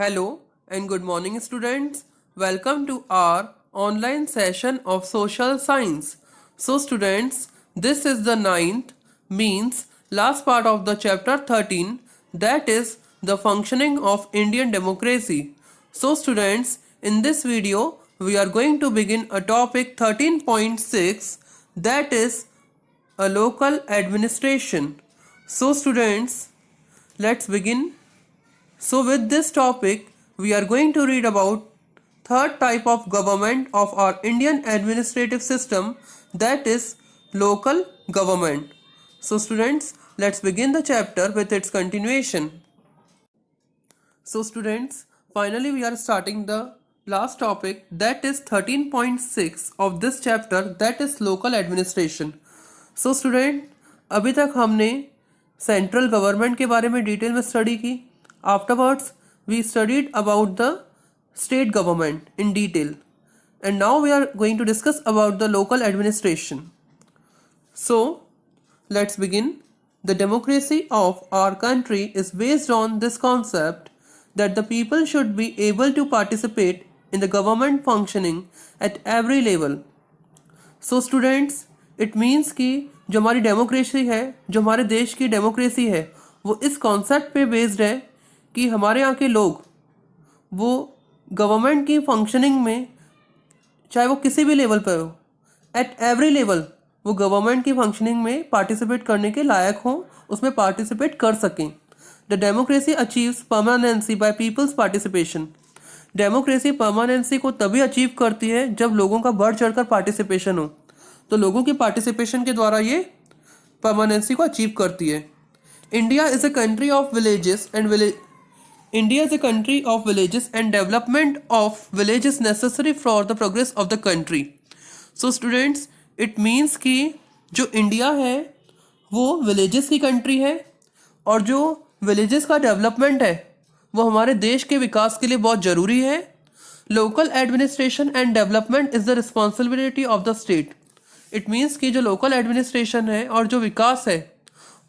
Hello and good morning, students. Welcome to our online session of social science. So, students, this is the ninth, means last part of the chapter 13, that is the functioning of Indian democracy. So, students, in this video, we are going to begin a topic 13.6, that is a local administration. So, students, let's begin. So with this topic, we are going to read about third type of government of our Indian administrative system, that is local government. So students, let's begin the chapter with its continuation. So students, finally we are starting the last topic, that is 13.6 of this chapter, that is local administration. So student, अभी तक हमने central government के बारे में detail में study की. Afterwards we studied about the state government in detail and now we are going to discuss about the local administration. So let's begin. The democracy of our country is based on this concept that the people should be able to participate in the government functioning at every level. So students, it means कि जो हमारी democracy है, जो हमारे देश की democracy है, वो इस कॉन्सेप्ट पे बेस्ड है कि हमारे यहाँ के लोग वो गवर्नमेंट की फंक्शनिंग में, चाहे वो किसी भी लेवल पर हो, एट एवरी लेवल वो गवर्नमेंट की फंक्शनिंग में पार्टिसिपेट करने के लायक हों, उसमें पार्टिसिपेट कर सकें. The democracy achieves permanency by people's participation. Democracy permanency को तभी अचीव करती है जब लोगों का बढ़ चढ़कर पार्टिसिपेशन हो. तो लोगों की पार्टिसिपेशन के द्वारा ये परमानेंसी को अचीव करती है. India is a country of villages and India is a country of villages and development of villages necessary for the progress of the country. So students, it means कि जो India है वो villages की country है और जो villages का development है वो हमारे देश के विकास के लिए बहुत ज़रूरी है. Local administration and development is the responsibility of the state. It means कि जो लोकल एडमिनिस्ट्रेशन है और जो विकास है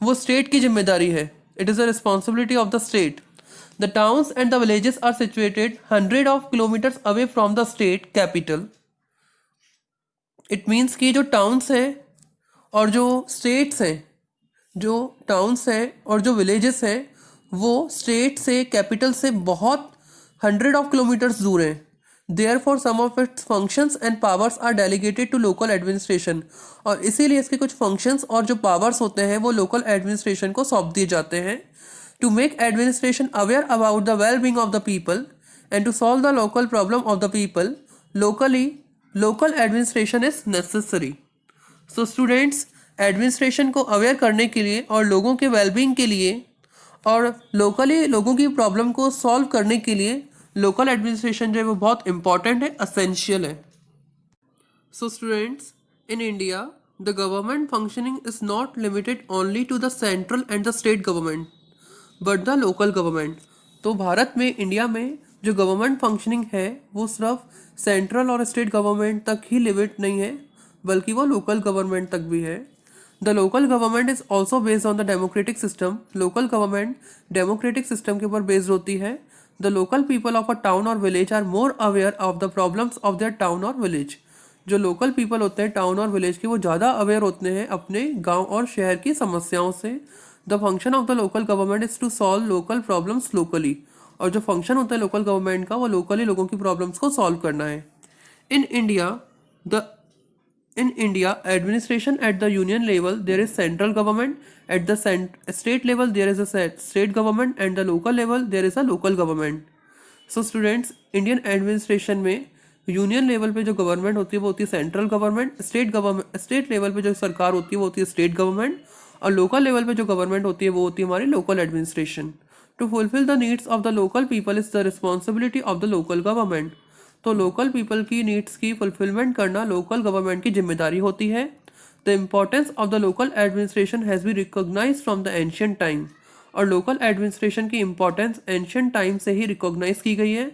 वो स्टेट की जिम्मेदारी है. It is the responsibility of the state. The towns and the villages are situated hundred of kilometers away from the state capital. It means कि जो towns हैं और जो states हैं, जो towns हैं और जो villages हैं, वो state से capital से बहुत hundred of kilometers दूर हैं. Therefore, some of its functions and powers are delegated to local administration. और इसीलिए इसके कुछ functions और जो powers होते हैं वो local administration को सौंप दिए जाते हैं. To make administration aware about the well-being of the people and to solve the local problem of the people, local administration is necessary. So students, administration को aware करने के लिए और लोगों के well-being के लिए और locally लोगों की problem को solve करने के लिए local administration जो है वो बहुत important है, essential है. So students, in India, the government functioning is not limited only to the central and the state government, but the local government. तो भारत में, इंडिया में जो गवर्नमेंट फंक्शनिंग है वो सिर्फ सेंट्रल और स्टेट गवर्नमेंट तक ही लिमिट नहीं है, बल्कि वो लोकल गवर्नमेंट तक भी है. The local government is also based on the democratic system. Local government democratic system के ऊपर बेस्ड होती है. The local people of a town और village are more aware of the problems of their town और village. जो local people होते हैं town और विलेज के, वो ज़्यादा अवेयर होते हैं अपने गाँव और शहर की समस्याओं से. The function of the local government is to solve local problems locally. और जो फंक्शन होता है लोकल गवर्नमेंट का वो लोकली लोगों की प्रॉब्लम्स को सॉल्व करना है. In India administration at the union level there is central government. At the state level there is a state government and the local level there is a local government. So students, Indian administration में union level पे जो government होती है वो होती है central government. State level पे जो सरकार होती है वो होती है स्टेट गवर्नमेंट. और लोकल लेवल पे जो गवर्नमेंट होती है वो होती है हमारी local administration. To fulfil the needs of the local people is the responsibility of the local government. तो लोकल पीपल की नीड्स की फुलफिलमेंट करना लोकल गवर्नमेंट की जिम्मेदारी होती है. The importance of the local administration has be recognise from the ancient time. और local administration की इंपॉर्टेंस एंशियंट टाइम से ही रिकॉग्नाइज की गई है.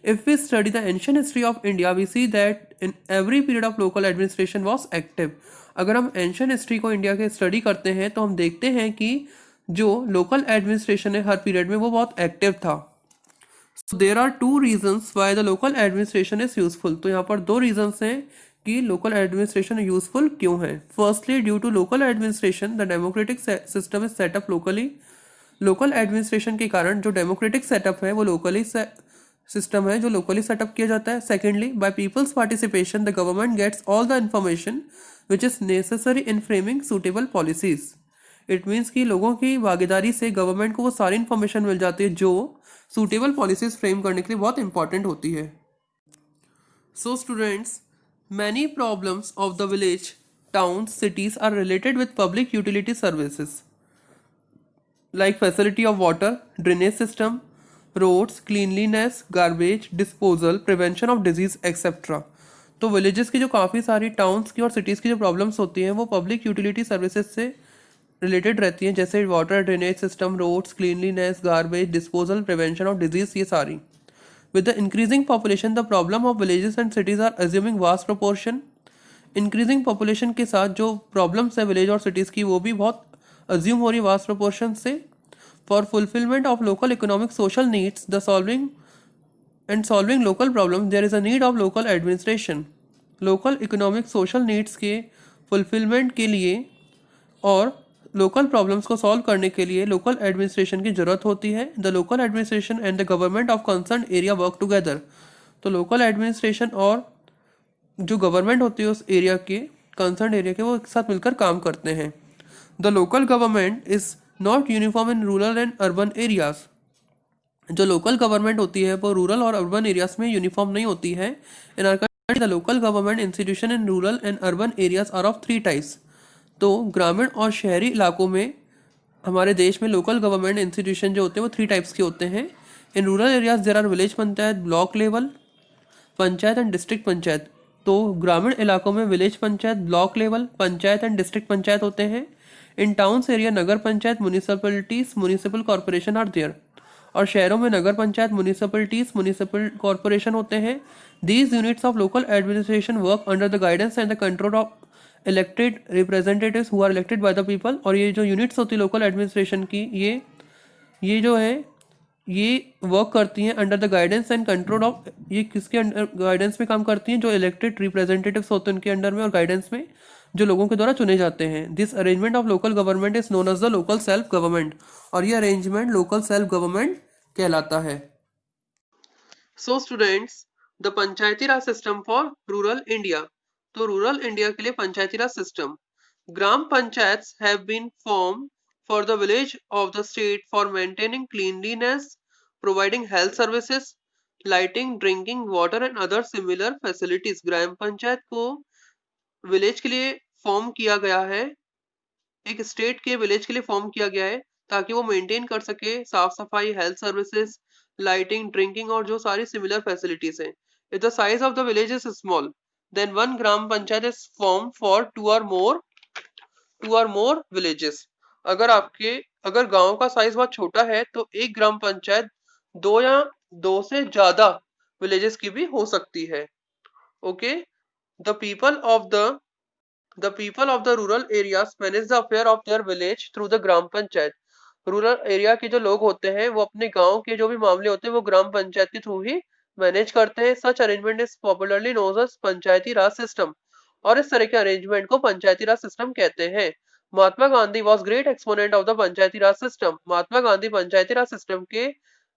If we study the ancient history of India, we see that in every period of local administration was active. अगर हम ancient history को India के स्टडी करते हैं तो हम देखते हैं कि जो लोकल एडमिनिस्ट्रेशन है हर पीरियड में वो बहुत एक्टिव था. There are two reasons why the local administration is useful. तो यहाँ पर दो रीजन्स हैं कि लोकल एडमिनिस्ट्रेशन यूजफुल क्यों है। Firstly, due to local administration the democratic system is set up locally. Local administration के कारण जो डेमोक्रेटिक सेटअप है वो लोकली सिस्टम है जो लोकली सेटअप किया जाता है। Secondly, by people's participation the government gets all the information which is necessary in framing suitable policies. It means कि लोगों की भागीदारी से गवर्नमेंट को वो सारी इंफॉर्मेशन मिल जाती है जो सूटेबल पॉलिसीज फ्रेम करने के लिए बहुत इंपॉर्टेंट होती है। So students, many problems of the village, towns, cities are related with public utility services like facility of water, drainage system, roads, cleanliness, garbage disposal, prevention of disease etc. तो villages की जो काफ़ी सारी towns की और cities की जो problems होती हैं वो पब्लिक यूटिलिटी सर्विसेज से रिलेटेड रहती हैं, जैसे water, drainage system, roads, cleanliness, garbage disposal, prevention of disease, ये सारी। With the increasing population the problem of villages and cities are assuming vast proportion. Increasing population के साथ जो प्रॉब्लम्स है विलेज और सिटीज़ की वो भी बहुत अज्यूम हो रही है वास्ट प्रोपोर्शन से। For fulfilment of local economic social needs the solving local problem there is a need of local administration. Local economic social needs के फुलफिलमेंट के लिए और लोकल प्रॉब्लम्स को सॉल्व करने के लिए लोकल एडमिनिस्ट्रेशन की ज़रूरत होती है। The local administration and the government of concern area work together. तो लोकल एडमिनिस्ट्रेशन और जो गवर्नमेंट होती है उस एरिया के, कंसर्न एरिया के, वो एक साथ मिलकर काम करते हैं। The local government is not uniform in rural and urban areas. जो लोकल गवर्नमेंट होती है वो रूरल और अर्बन एरियाज में यूनिफॉर्म नहीं होती है। In our country the local government institution in rural and urban areas are of 3 types. तो ग्रामीण और शहरी इलाकों में हमारे देश में लोकल गवर्नमेंट इंस्टीट्यूशन जो होते हैं वो 3 टाइप्स के होते हैं। In rural areas there are village panchayat, block level panchayat and district panchayat. तो ग्रामीण इलाकों में village panchayat, block level panchayat and district panchayat होते हैं। In towns area nagar panchayat, municipalities, municipal corporation are there. और शहरों में nagar panchayat, municipalities, municipal corporation होते हैं। These units of local administration work under the guidance and the control of elected representatives who are elected by the people. और ये जो units होती है लोकल एडमिनिस्ट्रेशन की, ये जो है ये वर्क करती हैं under the guidance and control of, ये किसके अंडर गाइडेंस में काम करती हैं? जो इलेक्टेड रिप्रेजेंटेटिव्स होते हैं उनके अंडर में और गाइडेंस में, जो लोगों के द्वारा चुने जाते हैं। This arrangement of local government is known as the local self government. और ये अरेंजमेंट लोकल सेल्फ गवर्नमेंट कहलाता है। So students, the panchayati raj system for rural India. तो रूरल इंडिया के लिए panchayati raj system. Gram panchayats have been form for the village of the state for maintaining cleanliness, providing health services, lighting, drinking water and other similar facilities। ग्राम पंचायत को village के लिए form किया गया है, एक स्टेट के विलेज के लिए फॉर्म किया गया है ताकि वो मेंटेन कर सके साफ सफाई, हेल्थ सर्विसेज, लाइटिंग, ड्रिंकिंग और जो सारी सिमिलर फैसिलिटीज हैं। If the size of the village is small then one gram panchayat is form for 2 or more villages। अगर गांव का साइज बहुत छोटा है तो एक ग्राम पंचायत 2 या 2 से ज्यादा विलेजेस की भी हो सकती है। Okay, the people of the rural areas manage the affair of their village through the gram panchayat. Rural area के जो लोग होते हैं वो अपने गांव के जो भी मामले होते हैं वो ग्राम पंचायत के थ्रू ही मैनेज करते हैं। Such arrangement is popularly known as panchayati raj system. और इस तरह के अरेंजमेंट को पंचायती राज सिस्टम कहते हैं। Mahatma Gandhi was great exponent of the panchayati raj system. Mahatma Gandhi panchayati raj system के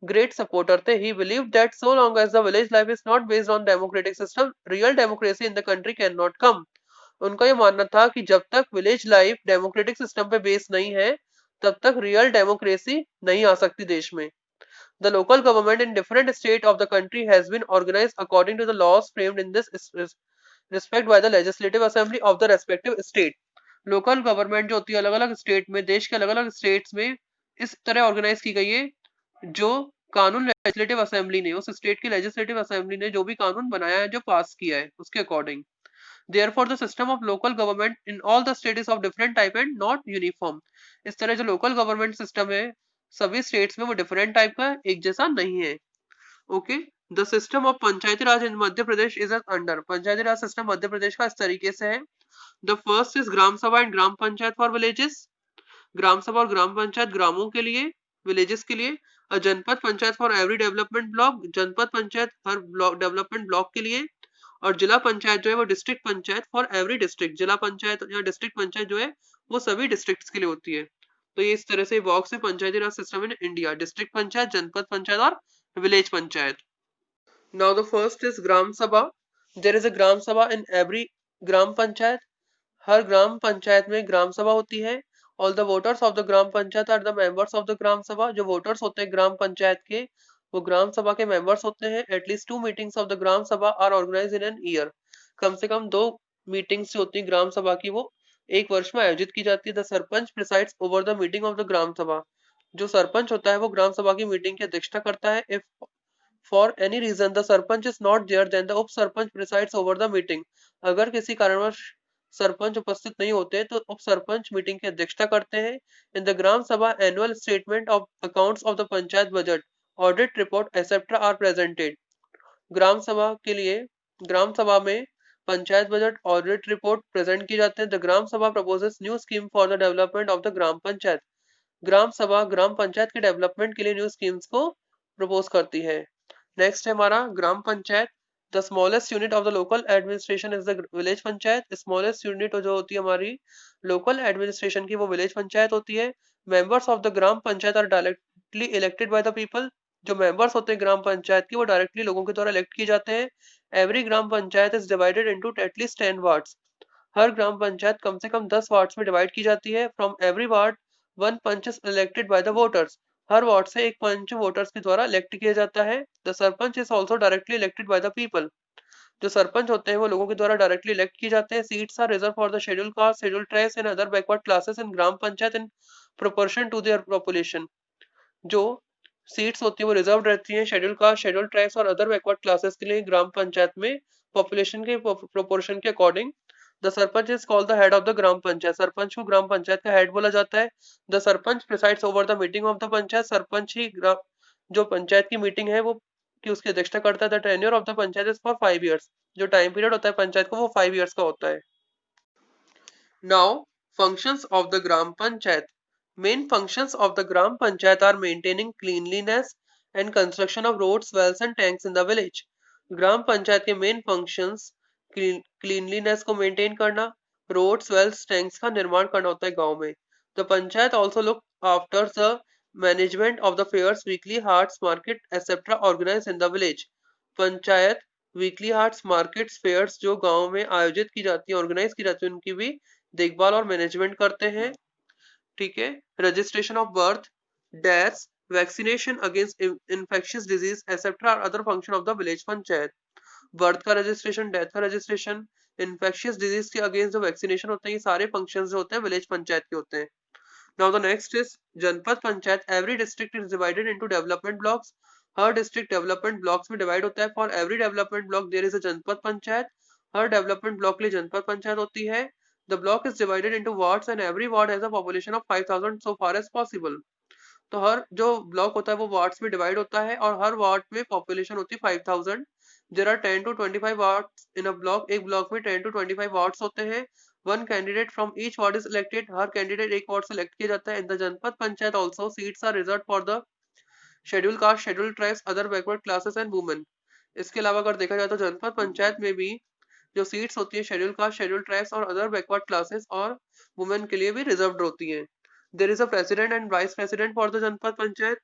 ग्रेट सपोर्टर थे। He believe that so long as the village life is not based on democratic system, real democracy in the country can not come. उनका यह मानना था कि जब तक village life democratic system पे बेस्ड नहीं है तब तक रियल डेमोक्रेसी नहीं आ सकती देश में। The local government in different state of the country has been organized according to the laws framed in this respect by the legislative assembly of the respective state। Local government जो होती है अलग अलग state में, देश के अलग अलग स्टेट्स में इस तरह ऑर्गेनाइज की गई है जो कानून लेजिस्लेटिव असेंबली ने, उस स्टेट की लेजिस्लेटिव असेंबली ने जो भी कानून बनाया है, जो पास किया है, उसके according. Therefore, the system of local government in all the states is of different type and not uniform। इस तरह जो लोकल गवर्नमेंट सिस्टम है सभी स्टेट्स में वो डिफरेंट टाइप का, एक जैसा नहीं है। Okay, the system of panchayati raj in Madhya Pradesh is under. Panchayati raj system Madhya Pradesh का इस तरीके से है। The first is gram sabha and gram panchayat for villages. Gram sabha और ग्राम पंचायत ग्रामों के लिए, विलेजेस के लिए। अ janpad panchayat for every development block, जनपद पंचायत हर ब्लॉक डेवलपमेंट ब्लॉक के लिए। और जिला पंचायत जो है वो district panchayat for every district, zila panchayat या डिस्ट्रिक्ट पंचायत जो है वो सभी डिस्ट्रिक्ट्स के लिए होती है। तो ये इस तरह से बॉक्स है panchayati raj system in India, district panchayat, जनपद पंचायत और village panchayat. Now the first is gram sabha. There is a gram sabha in every gram panchayat. हर ग्राम पंचायत में ग्राम सभा होती है। All the voters of the gram panchayat are the members of the gram sabha. जो वोटर्स होते हैं ग्राम पंचायत के वो ग्राम सभा के मेंबर्स होते हैं। At least 2 meetings of the gram sabha are organise in an year. कम से कम 2 मीटिंग्स होती है ग्राम सभा की वो एक वर्ष में आयोजित की जाती है। The sarpanch presides over the meeting of the gram sabha. जो सरपंच होता है वो ग्राम सभा की मीटिंग की अध्यक्षता करता है। If for any reason the sarpanch is not there then the up sarpanch presides over the meeting. अगर किसी कारणवश सरपंच उपस्थित नहीं होते तो उप सरपंच मीटिंग की अध्यक्षता करते हैं। इन the gram sabha annual statement of accounts of the panchayat budget, audit report etcetera are presented. Gram sabha के लिए ग्राम सभा में panchayat budget audit report present की जाते हैं। The gram sabha proposes new scheme for the development of the gram panchayat. Gram sabha gram panchayat के डेवलपमेंट के लिए न्यू स्कीम्स को प्रपोज करती है। नेक्स्ट है हमारा gram panchayat. The smallest unit of the local administration is the village panchayat. Smallest unit जो होती है हमारी लोकल एडमिनिस्ट्रेशन की वो विलेज पंचायत होती है। Members of the gram panchayat are directly elected by the people. जो मेंबर्स होते हैं ग्राम पंचायत की वो डायरेक्टली लोगों के द्वारा इलेक्ट किए जाते हैं। Every gram panchayat is divided into at least 10 wards. हर ग्राम पंचायत कम से कम 10 वार्ड्स में डिवाइड की जाती है। From every ward one panch is elected by the voters. हर वार्ड से एक पंच वोटर्स के द्वारा इलेक्ट किया जाता है। The sarpanch is also directly elected by the people. जो सरपंच होते हैं वो लोगों के द्वारा डायरेक्टली इलेक्ट किए जाते हैं। Seats are reserve for the schedule caste, schedule tribes and other backward classes in gram panchayat in proportion to their population. जो सीट्स होती है वो रिजर्व रहती हैं शेड्यूल कास्ट, शेड्यूल ट्राइब्स और अदर बैकवर्ड क्लासेस के लिए ग्राम पंचायत में पॉपुलेशन के प्रोपोर्शन के according. The sarpanch is called the head of the gram panchayat. Sarpanch को ग्राम पंचायत का हेड बोला जाता है। The sarpanch presides over the meeting of the panchayat. Sarpanch ही जो पंचायत की मीटिंग है वो की उसकी अध्यक्षता करता है। The tenure of the panchayat is for 5 years. जो टाइम पीरियड होता है पंचायत को वो 5 ईयर्स का होता है। Now, functions of the Gram Panchayat. Main functions of the Gram Panchayat are maintaining cleanliness and construction of roads, wells and tanks in the village. ग्राम पंचायत के मेन फंक्शंस क्लीनलीनेस को मेंटेन करना, रोड्स, वेल्स, टैंक्स का निर्माण करना होता है गांव में। The panchayat also look after the management of the fairs, weekly haats, market etcetera organise in the village. Panchayat weekly haats, markets, fairs जो गांव में आयोजित की जाती है, ऑर्गेनाइज की जाती है, उनकी भी देखभाल और मैनेजमेंट करते हैं। ठीक है। Registration of birth, death, vaccination against infectious disease etcetera other function of the village panchayat. Birth का रजिस्ट्रेशन, डेथ का रजिस्ट्रेशन, इन्फेक्शियस डिजीज के अगेंस्ट जो वैक्सीनेशन होते हैं, ये सारे फंक्शंस जो होते हैं विलेज पंचायत के होते हैं। Now the next is janpad panchayat. Every district is divided into development blocks. हर डिस्ट्रिक्ट डेवलपमेंट ब्लॉक्स में डिवाइड होता है। For every development block there is a janpad panchayat. Her development block के लिए जनपद पंचायत होती है। The block is divided into wards and every ward has a population of 5,000 so far as possible. तो हर जो ब्लॉक होता है वो वार्ड्स में डिवाइड होता है और हर वार्ड में पॉपुलेशन होती है 5,000। There are 10 to 25 wards in a block. एक ब्लॉक में 10 to 25 वार्ड्स होते हैं। One candidate from each ward is elected. हर कैंडिडेट एक वार्ड से इलेक्ट किया जाता है। In the janpad panchayat also seats are reserve for the schedule caste, schedule tribes, other backward classes and women. इसके अलावा अगर देखा जाए तो जनपद पंचायत में भी जो सीट्स होती है शेड्यूल कास्ट, शेड्यूल ट्राइब्स और अदर बैकवर्ड क्लासेस और वुमेन के लिए भी रिजर्व्ड होती है। There is a president and vice president for the janpad panchayat.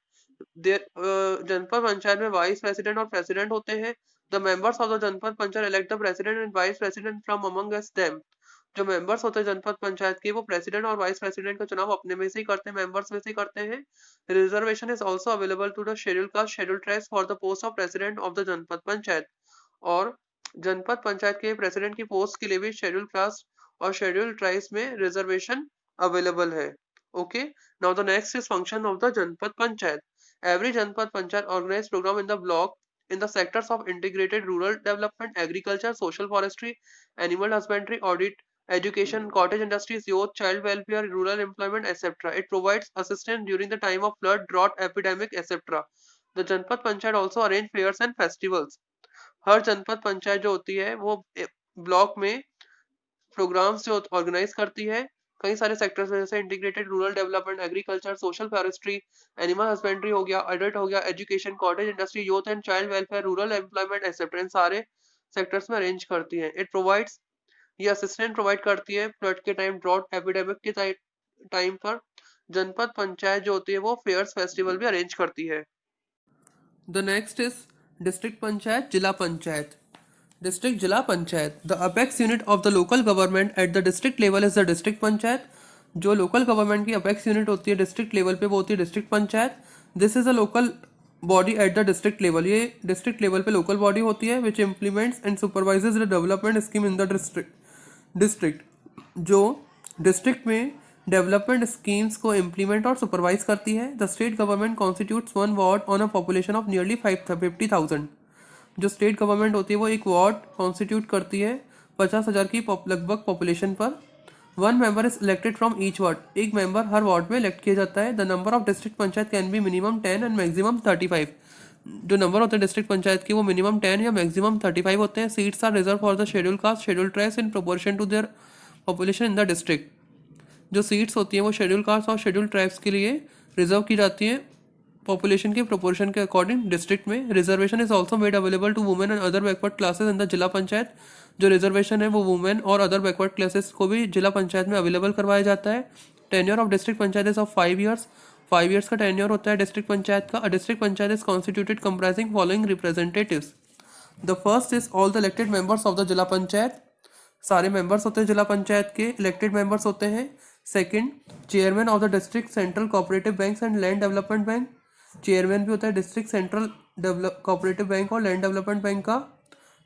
जनपद पंचायत में वाइस प्रेसिडेंट और प्रेसिडेंट होते हैं। The members of the janpad panchayat elect the president and vice president from among them. जो मेंबर्स होते हैं जनपद पंचायत के वो प्रेसिडेंट और वाइस प्रेसिडेंट का चुनाव अपने में से ही करते हैं, मेंबर्स में से ही करते हैं। Reservation is also available to the schedule caste, schedule tribes for the post of president of the janpad panchayat. और जनपद पंचायत के प्रेसिडेंट की पोस्ट के लिए भी शेड्यूल कास्ट और शेड्यूल ट्राइब्स में रिजर्वेशन अवेलेबल है। Okay. Now the next is function of the janpad panchayat. Every janpad panchayat organise programme in the block in the sectors of integrated rural development, agriculture, social forestry, animal husbandry, audit, education, cottage industries, youth, child welfare, rural employment, etc. It provides assistance during the time of flood, drought, epidemic, etc. The Janpad Panchayat also arrange fairs and festivals. हर जनपद पंचायत जो होती है वो block में programmes जो organise करती है, कई सारे सेक्टर्स में, जैसे integrated rural development, agriculture, social forestry, animal husbandry हो गया, एडल्ट हो गया, education, cottage industry, youth and child welfare, rural employment except, सारे सेक्टर्स में अरेंज करती है। इट प्रोवाइड्स, ये असिस्टेंट प्रोवाइड करती है फ्लड के टाइम, ड्रॉट एपिडेमिक के टाइम पर। जनपद पंचायत जो होती है वो फेयर्स फेस्टिवल भी अरेंज करती है। The next is district panchayat, zila panchayat. District zila panchayat, the apex unit of the local government at the district level is the district panchayat. जो लोकल गवर्नमेंट की अपेक्स यूनिट होती है डिस्ट्रिक्ट लेवल पे वो होती है district panchayat. This is a local body at the district level, ये district level पे लोकल बॉडी होती है which implements and supervises the development scheme in the district. जो डिस्ट्रिक्ट में डेवलपमेंट स्कीम्स को इम्प्लीमेंट और सुपरवाइज करती है। The state government constitutes one ward on a population of nearly 50,000। जो स्टेट गवर्नमेंट होती है वो एक वार्ड कॉन्स्टिट्यूट करती है 50,000 की लगभग पॉपुलेशन पर। One member is elected from each ward, एक मेंबर हर वार्ड में इलेक्ट किया जाता है। The number of district panchayat can be minimum 10 and maximum 35। जो नंबर होते हैं डिस्ट्रिक्ट पंचायत की वो मिनिमम 10 या मैक्सिमम 35 होते हैं। Seats are reserve for the schedule caste, schedule tribes in proportion to their population in the district. जो सीट्स होती हैं वो शेड्यूल कास्ट और शेड्यूल ट्राइब्स के लिए रिजर्व की जाती हैं पॉपुलेशन के प्रोपोर्शन के अकॉर्डिंग डिस्ट्रिक्ट में। Reservation is also made available to women and other backward classes in the zila panchayat. जो रिजर्वेशन है वो वुमेन और अदर बैकवर्ड क्लासेस को भी जिला पंचायत में अवेलेबल करवाया जाता है। Tenure of district panchayat is of 5 years, 5 years का टेन्योर होता है डिस्ट्रिक्ट पंचायत का। District panchayat is constituted comprising following representatives. The first is all the elected members of the zila panchayat, सारे मेंबर्स होते हैं जिला पंचायत के, इलेक्टेड मेंबर्स होते हैं। Second, chairman of the district central cooperative banks and land development bank, chairman भी होता है डिस्ट्रिक्ट सेंट्रल कोऑपरेटिव बैंक और लैंड डेवलपमेंट बैंक का।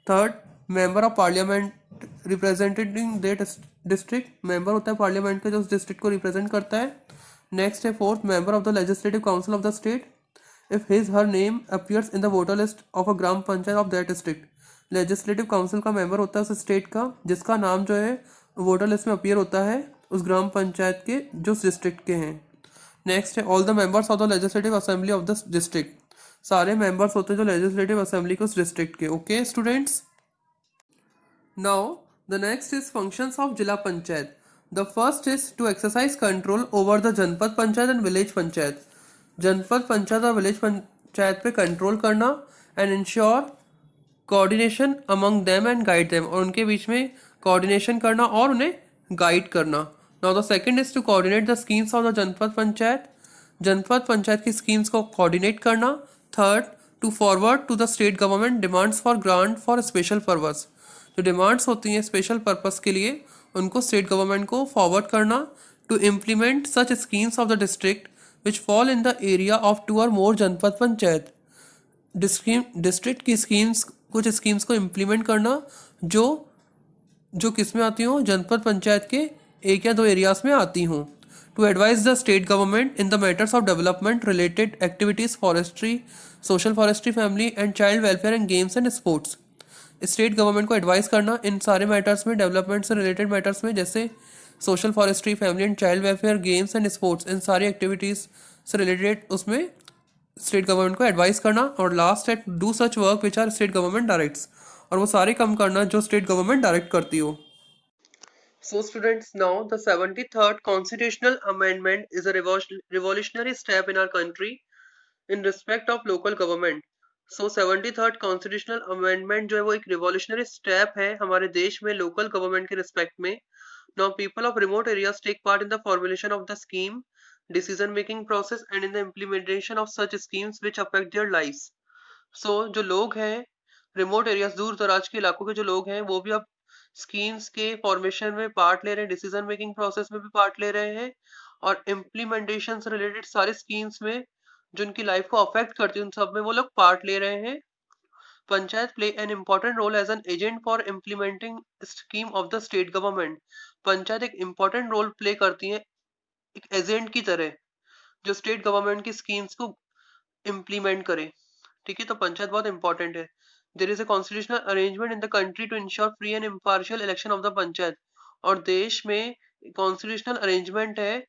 Third, member of parliament representing that district, member होता है पार्लियामेंट का जो उस डिस्ट्रिक्ट को रिप्रेजेंट करता है। नेक्स्ट है fourth, member of the legislative council of the state if his her name appears in the voter list of a gram panchayat of that district. Legislative council का मेंबर होता है उस स्टेट का जिसका नाम जो है वोटर लिस्ट में अपीयर होता है उस ग्राम पंचायत के जो डिस्ट्रिक्ट के हैं। नेक्स्ट है all the members of the legislative assembly of the district, सारे मेंबर्स होते हैं जो लेजिस्लेटिव असेंबली के उस डिस्ट्रिक्ट के। Okay students, now the next is functions of zila panchayat. The first is to exercise control over the janpad panchayat and village panchayat. जनपद पंचायत और village panchayat पे कंट्रोल करना and ensure coordination among them and guide them, और उनके बीच में कोऑर्डिनेशन करना और उन्हें गाइड करना। Now the second is to coordinate the schemes of the janpad panchayat, जनपद पंचायत की स्कीम्स को कोऑर्डिनेट करना। Third, to forward to the state government demands for grant for special purpose, जो डिमांड्स होती हैं स्पेशल पर्पस के लिए उनको स्टेट गवर्नमेंट को फॉरवर्ड करना। To implement such schemes of the district which fall in the area of 2 or more janpad panchayat, district की schemes, कुछ स्कीम्स को इम्प्लीमेंट करना जो जो किस में आती हों, जनपद पंचायत के 1 या 2 एरियाज में आती हों। To advise the state government in the matters of development related activities, forestry, social forestry, family and child welfare and games and sports. State government को एडवाइस करना इन सारे मैटर्स में, डेवलपमेंट से रिलेटेड मैटर्स में, जैसे social forestry, family and child welfare, games and sports, इन सारी एक्टिविटीज़ से रिलेटेड उसमें स्टेट गवर्नमेंट को एडवाइस करना। और लास्ट है do such work which are state government directs, और वो सारे काम करना जो स्टेट गवर्नमेंट डायरेक्ट करती हो। So students, now the 73rd constitutional amendment is a revolutionary step in our country in respect of local government. So 73rd constitutional amendment जो है वो एक revolutionary step है हमारे देश में local government के respect में। Now people of remote areas take part in the formulation of the scheme, decision making process and in the implementation of such schemes which affect their lives. So जो लोग हैं remote areas, दूर दराज के इलाकों के जो लोग हैं वो भी अब स्कीम्स के फॉर्मेशन में पार्ट ले रहे हैं, डिसीजन मेकिंग प्रोसेस में भी पार्ट ले रहे हैं, और इम्प्लीमेंटेशन से रिलेटेड सारे स्कीम्स में जो उनकी लाइफ को अफेक्ट करती है उन सब में वो लोग पार्ट ले रहे हैं। Panchayat play an important role as an agent for implementing scheme of the state government. Panchayat एक इम्पॉर्टेंट रोल प्ले करती है एक एजेंट की तरह जो स्टेट गवर्नमेंट की स्कीम्स को इम्प्लीमेंट करे। ठीक है, तो पंचायत बहुत इंपॉर्टेंट है। There is a constitutional arrangement in the country to ensure free and impartial election of the panchayat, और देश में कॉन्स्टिट्यूशनल अरेंजमेंट है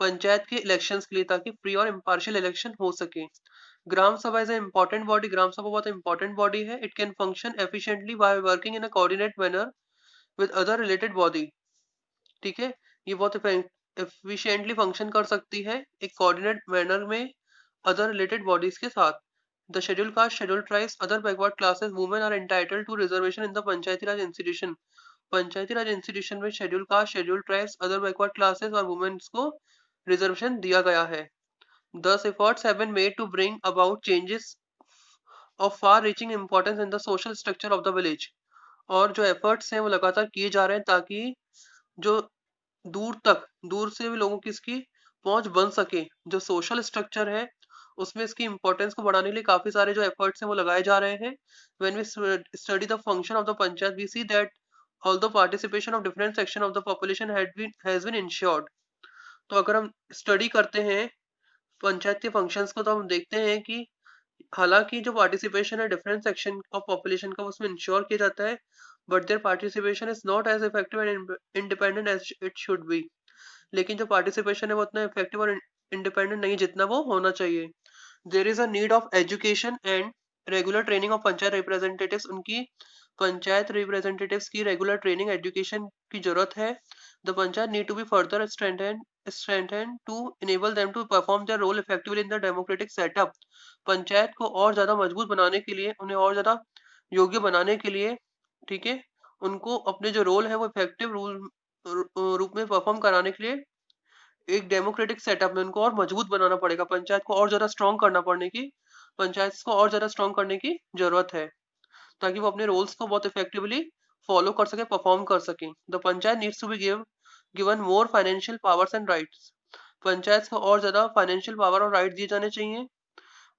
पंचायत के इलेक्शंस के लिए ताकि फ्री और इम्पार्शियल इलेक्शन हो सके। ग्राम सभा इज अ इम्पॉर्टेंट बॉडी, ग्राम सभा बहुत इंपॉर्टेंट बॉडी है। It can function efficiently by working in a coordinate manner with other related body. ठीक है, ये बहुत एफिशिएंटली फंक्शन कर सकती है एक कोऑर्डिनेट मैनर में अदर रिलेटेड बॉडीज के साथ। The schedule caste, schedule tribes, other backward classes women are entitled to reservation in the panchayati raj institution. Panchayati raj institution में schedule caste, schedule tribes, other backward classes और womens को रिजर्वेशन दिया गया है। Thus, efforts have been made to bring about changes of far-reaching importance in the social structure of the village। और जो efforts हैं वो लगातार किए जा रहे हैं ताकि जो दूर से भी लोगों की इसकी पहुंच बन सके। जो सोशल स्ट्रक्चर है उसमें इसकी इंपॉर्टेंस को बढ़ाने के लिए काफी सारे जो एफर्ट्स हैं वो लगाए जा रहे हैं। When we study the function of the panchayat we see that although participation of different section of the population has been ensured। तो अगर हम स्टडी करते हैं पंचायत के फंक्शंस को तो हम देखते हैं कि हालांकि जो पार्टिसिपेशन है डिफरेंट सेक्शन ऑफ पॉपुलेशन का उसमें इंश्योर किया जाता है, but their participation is not as effective and independent as it should be. लेकिन जो पार्टिसिपेशन है वो उतना इफेक्टिव और इंडिपेंडेंट नहीं जितना वो होना चाहिए। There is a need of education and regular training of panchayat representatives. उनकी पंचायत रिप्रेजेंटेटिव्स की रेगुलर ट्रेनिंग एजुकेशन की जरूरत है। The panchayat need to be further strengthened to enable them to perform their role effectively in the democratic setup। Panchayat को और ज्यादा मजबूत बनाने के लिए, उन्हें और ज्यादा योग्य बनाने के लिए, ठीक है, उनको अपने जो रोल है वो इफेक्टिव रूप में परफॉर्म कराने के लिए एक डेमोक्रेटिक सेटअप में उनको और मजबूत बनाना पड़ेगा। पंचायत को और ज्यादा स्ट्रॉन्ग पंचायत को और ज्यादा स्ट्रॉन्ग करने की जरूरत है ताकि वो अपने रोल्स को बहुत इफेक्टिवली फॉलो कर सके, परफॉर्म कर सके। The panchayat needs to be given more financial powers and rights. Panchayat को और ज्यादा फाइनेंशियल पावर और राइट दिए जाने चाहिए।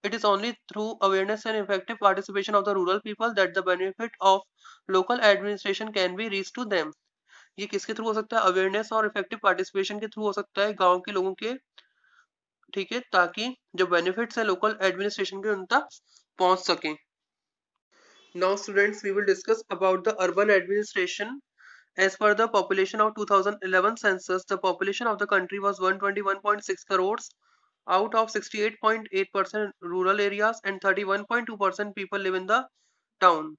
It is only through awareness and effective participation of the rural people that the benefit of local administration can be reach to them. ये किसके through हो सकता है? अवेयरनेस और इफेक्टिव पार्टिसिपेशन के थ्रू हो सकता है गांव के लोगों के, ठीक है, ताकि जो बेनिफिट्स है लोकल एडमिनिस्ट्रेशन के उन तक पहुंच सके। Now students, we will discuss about the urban administration. As per the population of 2011 census, the population of the country was 121.6 crores. Out of 68.8% rural areas and 31.2% people live in the town।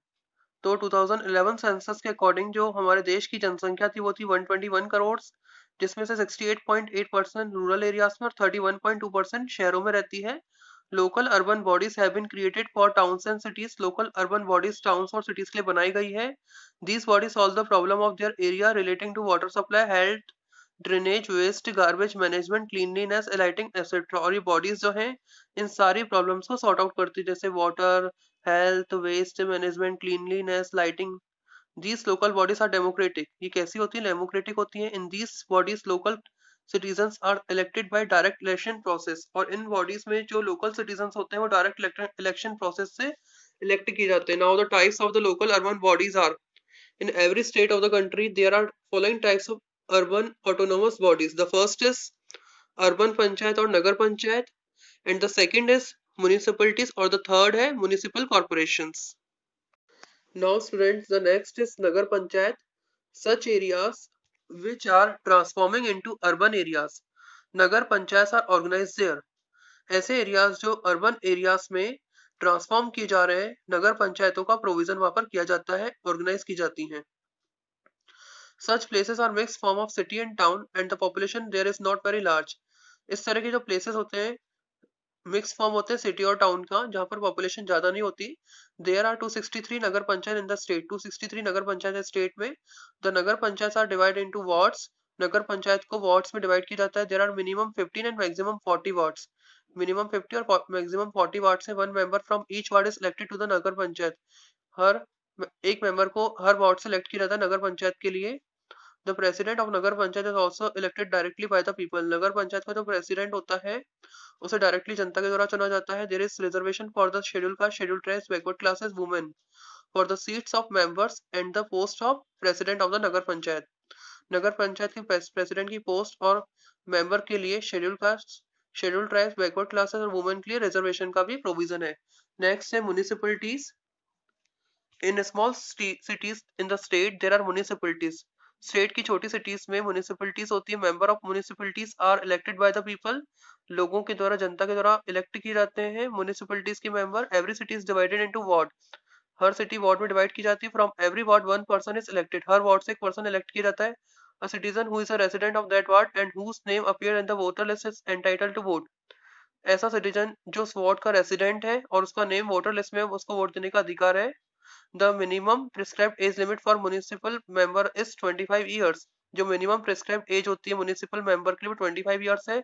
तो 2011 census के according जो हमारे देश की जनसंख्या थी वो थी 121 करोड़, जिसमें से 68.8% रूरल एरियाज में और 31.2% शहरों में रहती है। Local urban bodies have been created for towns and cities. Local urban bodies towns और सिटीज के लिए बनाई गई है। These bodies solve the problem of their area relating to water supply, health, drainage, waste, garbage management, cleanliness, lighting etcetera. और ये bodies जो हैं इन सारी प्रॉब्लम्स को सॉर्ट आउट करती है, जैसे water, health, waste management, cleanliness, lighting. These local bodies are democratic। ये कैसी होती है? डेमोक्रेटिक होती है। In these bodies local citizens are elected by direct election process। और इन bodies में जो local citizens होते हैं वो direct election process से elect किए जाते हैं। Now the types of the local urban bodies are, in every state of the country there are following types of urban autonomous bodies। The first is urban panchayat और nagar panchayat, and the second is municipalities और the third है municipal corporations। Now students, the next is Nagar Panchayat, such areas which are transforming into urban areas। Nagar Panchayats are organized there। ऐसे areas जो urban areas में transform किए जा रहे हैं, नगर पंचायतों का प्रोविजन वहां पर किया जाता है, ऑर्गेनाइज की जाती हैं। Such places are mixed form of city and town and the population there is not very large। इस तरह के जो प्लेसेस होते हैं मिक्स फॉर्म होते हैं सिटी और टाउन का, जहाँ पर पॉपुलेशन ज्यादा नहीं होती। There are 263 nagar panchayat in the state. 263 nagar panchayat है स्टेट में। The nagar panchayat are divide into wards. Nagar panchayat को वार्ड्स में डिवाइड किया जाता है। There are minimum 15 and maximum 40 wards. Minimum 50 और मैक्सिमम 40 वार्ड से one member from each ward is elected to the nagar panchayat. हर एक मेंबर को हर वार्ड से इलेक्ट किया जाता है नगर पंचायत के लिए। The president of nagar panchayat is also elected directly by the people. Nagar panchayat का जो प्रेसिडेंट होता है उसे डायरेक्टली जनता के द्वारा चुना जाता है। There is reservation for the schedule caste, schedule tribes, backward classes, women for the seats of members and the post of president of the nagar panchayat. Nagar panchayat के प्रेसिडेंट की पोस्ट और मेंबर के लिए schedule caste, schedule tribes, backward classes और women के लिए reservation का भी प्रोविजन है। नेक्स्ट है municipalities. In small cities in the state there are municipalities. State की छोटी सिटीज में म्युनिसिपलिटीज होती है। Member of municipalities are elected by the people. लोगों के द्वारा, जनता के द्वारा इलेक्ट किए जाते हैं म्युनिसिपलिटीज के member. Every city is divided into ward. Her city ward में डिवाइड की जाती है। From every ward one person is elected. Her ward से एक पर्सन इलेक्ट किया जाता है। a citizen who is a resident of that ward and whose name appear in the voter list is entitled to vote. ऐसा citizen जो उस ward का resident है और उसका नेम वोटर लिस्ट में उसको वोट देने का अधिकार है. The minimum prescribed age limit for municipal member is 25 years. जो मिनिमम प्रिस्क्राइब्ड एज होती है म्युनिसिपल मेंबर के लिए वो 25 ईयर्स है.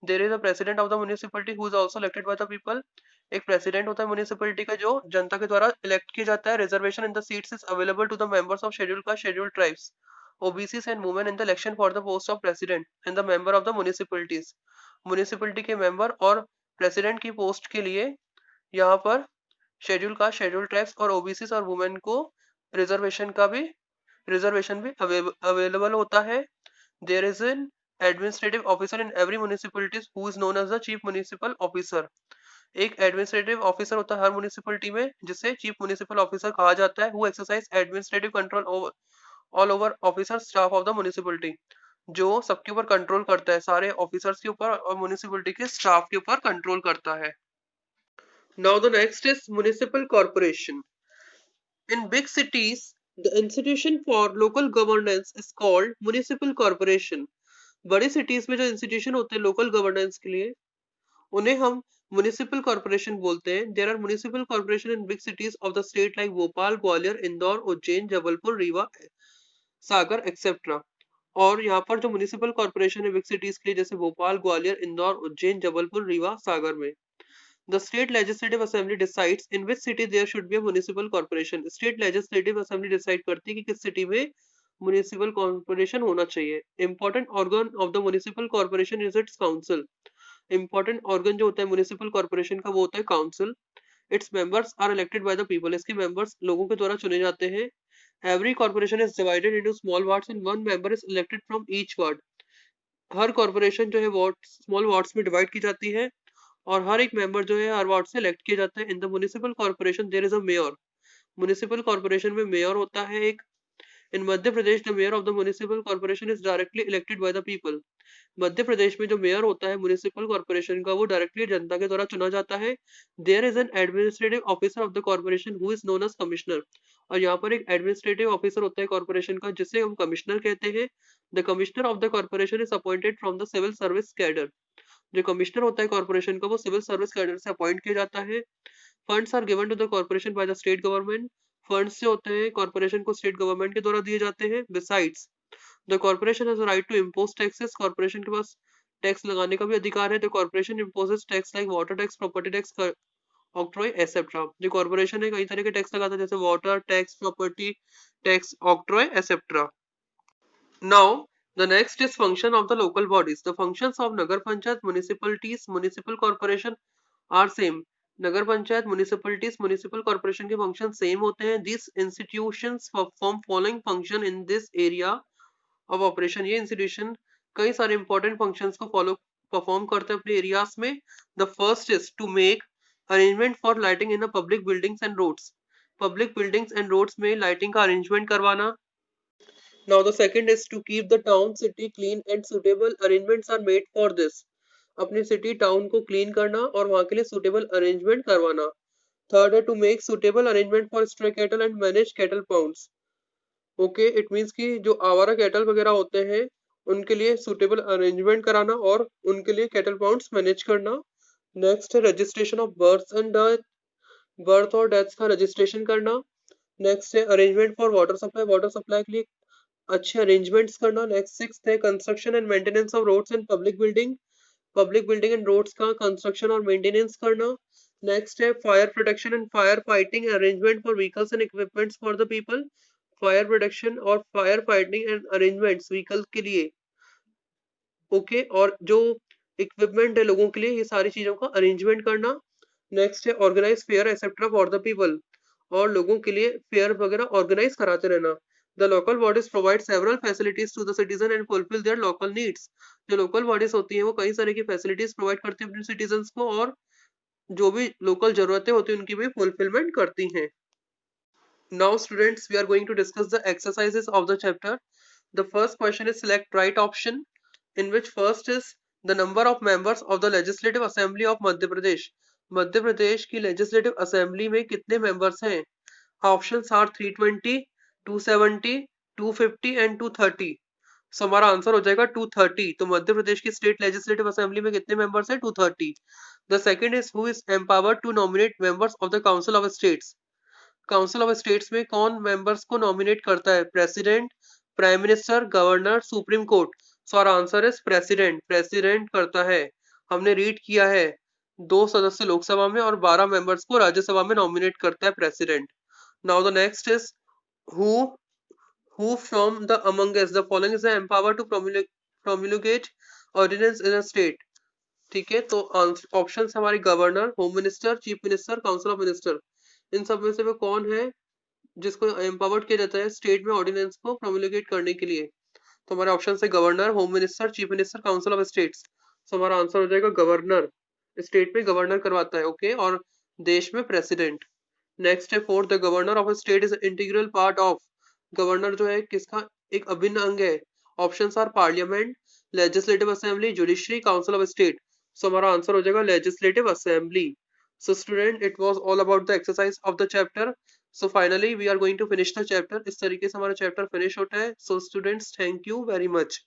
There is a president of the municipality who is also elected by the people. एक प्रेसिडेंट होता है म्युनिसिपलिटी का जो जनता के द्वारा इलेक्ट किया जाता है. Reservation in the seats is available to the members of schedule caste, schedule tribes, OBCs and women in the election for the post of president and the member of the municipalities. Municipality के member और president की post के लिए यहाँ पर schedule caste, schedule tribes और OBC और women को रिजर्वेशन भी अवेलेबल होता है. There is an administrative officer in every municipality who is known as the chief municipal officer. एक एडमिनिस्ट्रेटिव ऑफिसर होता है हर म्युनिसिपलिटी में जिसे चीफ म्युनिसिपल ऑफिसर कहा जाता है. Who exercise administrative control all over officer staff of the municipality. जो सबके ऊपर कंट्रोल करता है, सारे ऑफिसर्स के ऊपर और म्युनिसिपलिटी के स्टाफ के ऊपर कंट्रोल करता है. Now the next is municipal corporation. In big cities, the institution for local governance is called municipal corporation. बड़ी cities में जो institution होते हैं local governance के लिए उन्हें हम municipal corporation बोलते हैं. There are municipal corporation in big cities of the state like Bhopal, Gwalior, Indore, Ujjain, Jabalpur, Rewa, Sagar etc. और यहाँ पर जो म्युनिसिपल कॉर्पोरेशन है बिग सिटीज के लिए जैसे भोपाल, ग्वालियर, इंदौर, उज्जैन, जबलपुर, रीवा, सागर में. The state legislative assembly decides in which city there should be a municipal corporation. State legislative assembly decide करती है कि किस सिटी में municipal corporation होना चाहिए. Important organ of the municipal corporation is its council. Important organ जो होता है municipal corporation का वो होता है council. Its members are elected by the people. इसके members लोगों के द्वारा चुने जाते हैं. Every corporation is divided into small wards and one member is elected from each ward. Her corporation जो है wards, small wards में divide की जाती है और हर एक मेंबर जो है हर वार्ड से इलेक्ट किया जाता है. In the municipal corporation there is a mayor. Municipal corporation में मेयर होता है एक. In Madhya Pradesh the mayor of the municipal corporation is directly elected by the people. Madhya Pradesh में जो मेयर होता है म्युनिसिपल कॉर्पोरेशन का वो डायरेक्टली जनता के द्वारा चुना जाता है. There is an administrative officer of the corporation who is known as commissioner. और यहाँ पर एक एडमिनिस्ट्रेटिव ऑफिसर होता है कॉर्पोरेशन का जिसे हम कमिश्नर कहते हैं. The commissioner of the corporation is appointed from the civil service cadre. जो कमिश्नर होता है कॉर्पोरेशन का वो सिविल सर्विस कैडर से अपॉइंट किया जाता है. Funds are given to the corporation by the state government. Funds जो होते हैं कॉर्पोरेशन को स्टेट गवर्नमेंट के द्वारा दिए जाते हैं. Besides the corporation has a right to impose taxes. Corporation के पास टैक्स लगाने का भी अधिकार है. The corporation imposes tax like water tax, property tax, octroi etcetera. जो कॉर्पोरेशन है कई तरह के टैक्स लगाता है जैसे water tax, property tax, octroi etcetera. Now the next is function of the local bodies. The functions of Nagar Panchayat, municipalities, municipal corporation are same. Nagar panchayat, municipalities, municipal corporation के function same होते हैं. These institutions perform following function in this area of operation. ये institution कई सारे important functions को perform करते हैं अपने areas में. The first is to make arrangement for lighting in the public buildings and roads. Public buildings and roads में lighting का arrangement करवाना. Now the second is to keep the town city clean and suitable arrangements are made for this. अपनी city town को clean करना और वहाँ के लिए suitable arrangement करवाना. Third है to make suitable arrangement for stray cattle and manage cattle pounds. Okay, it means कि जो आवारा cattle वगैरह होते हैं उनके लिए suitable arrangement कराना और उनके लिए cattle pounds manage करना. Next है registration of births and death. birth और death का registration करना. Next है arrangement for water supply. water supply के लिए अच्छे अरेंजमेंट्स करना. नेक्स्ट सिक्स्थ है construction and maintenance of roads and public building and roads का कंस्ट्रक्शन और मेंटेनेंस करना. नेक्स्ट है fire protection and fire fighting arrangement for vehicles and equipments for the people. Fire protection और fire fighting and arrangements vehicle के लिए. Okay, और जो equipment है लोगों के लिए ये सारी चीजों का अरेंजमेंट करना. नेक्स्ट है organise fair etcetera for the people. और लोगों के लिए फेयर वगैरह ऑर्गेनाइज कराते रहना. The local bodies provide several facilities to the citizen and fulfill their local needs. जो local bodies होती हैं वो कई सारे की facilities provide करती हैं अपने citizens को और जो भी local जरूरतें होती हैं उनकी भी fulfillment करती हैं. Now students, we are going to discuss the exercises of the chapter. The first question is select right option, in which first is the number of members of the Legislative Assembly of Madhya Pradesh. Madhya Pradesh की Legislative Assembly में कितने members हैं? Options are 320, 270, 250 and 230. सो हमारा answer हो जाएगा 230। तो मध्य प्रदेश की state legislative assembly में कितने मेंबर्स हैं? 230। The second is who is empowered to nominate members of the council of states. Council of states में कौन मेंबर्स को नॉमिनेट करता है? President, prime minister, governor, supreme court. So our answer is president. President करता है। हमने read किया है, 2 सदस्य लोकसभा में और 12 मेंबर्स को राज्यसभा में नॉमिनेट करता है president. Now the next is who who from the among us the following is empowered to promulgate ordinance in a state। ठीक है, तो ऑप्शन हमारे governor, home minister, chief minister, council of minister. इन सब में से वो कौन है जिसको एम्पावर्ड किया जाता है स्टेट में ऑर्डिनेंस को प्रोम्युलेट करने के लिए? तो हमारे ऑप्शन है governor, home minister, chief minister, council of states. तो हमारा आंसर हो जाएगा गवर्नर। स्टेट में गवर्नर करवाता है, ओके, और देश में प्रेसिडेंट। नेक्स्ट है fourth, the governor of a state is integral part of. Governor जो है किसका एक अभिन्न अंग है? Options are parliament, legislative assembly, judiciary, council of state. So हमारा आंसर हो जाएगा legislative assembly. So student, it was all about the exercise of the chapter. So finally we are going to finish the chapter. इस तरीके से हमारा chapter finish होता है। So students, thank you very much.